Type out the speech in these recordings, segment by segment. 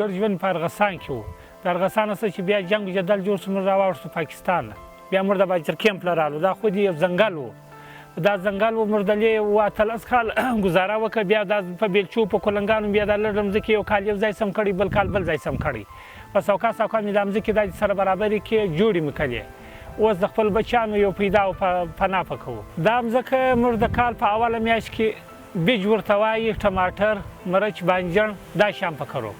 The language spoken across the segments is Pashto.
ډېر ژوند په ارغستان کې وو. د ارغستان څخه چې بیا جنګ جدل جوړ شو، موږ راواوښتو پاکستان. بیا موږ د باجر کیمپ له رالو. دا خو دې یو ځنګل وو. دا ځنګل و موږ دلې 18 کال ګزاره وکړه. بیا دا په بیلچو په کولنګانو بیا دا لږ مځکې یو کال یو ځای سم کړی، بل کال بل ځای سم کړی. په سوکا مې دا مځکې دا سره برابرې کې جوړې مې کړې. اوس د خپل بچیانو یو پیدا او پناه په کوو. دا مځکه موږ د کال په اوله میاشت کې بیج ورته وایي، ټماټر، مرچ، بانجڼ دا شیان په کرو.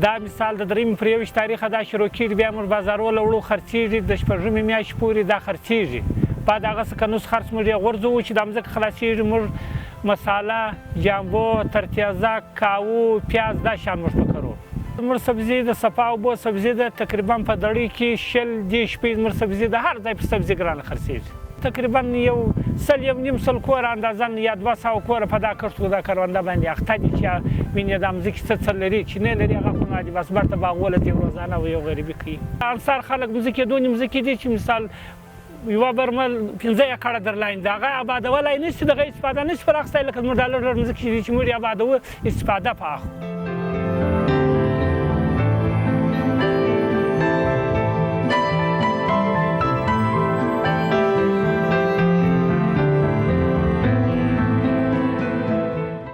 دا مثال د 3 پر 21 تاریخه دا شروع کېږي. بیا موږ بازارونه وړو، خرڅېږي. د 4مې میاشتې پورې دا خرڅېږي. بعد هغه څه که نوس خرڅ موږ یې غورځوو چې دا مځکه خلاصېږي. موږ مساله، جامبو، ترتیزک، کاوو، پیاز دا شیان موږ په کرو. موږ سبزي د صفا اوبو سبزي ده تقریبا په دړۍ کې 100 موږ سبزي د هر ځای په سبزي ګرانه خرڅېږي. تقریبا یو 100 کور اندازه یا 200 کور په دا کښتو دا کرونده باندې اخته دي چې وینې دا مځکې څه لري چې نه لري هغه خو نه دي. بس برته باغونه دي روزانه او یو غریبي کوي. انصار خلک مځکې دونې مځکې دي چې مثال یوه برمل 15 اکړه درلاین د هغه آبادولی نشي، دغه استفاده نشي پر اخیستی. لکه زموږ دا لږ مځکې دي چې موږ یې آبادوو، استفاده په اخلو.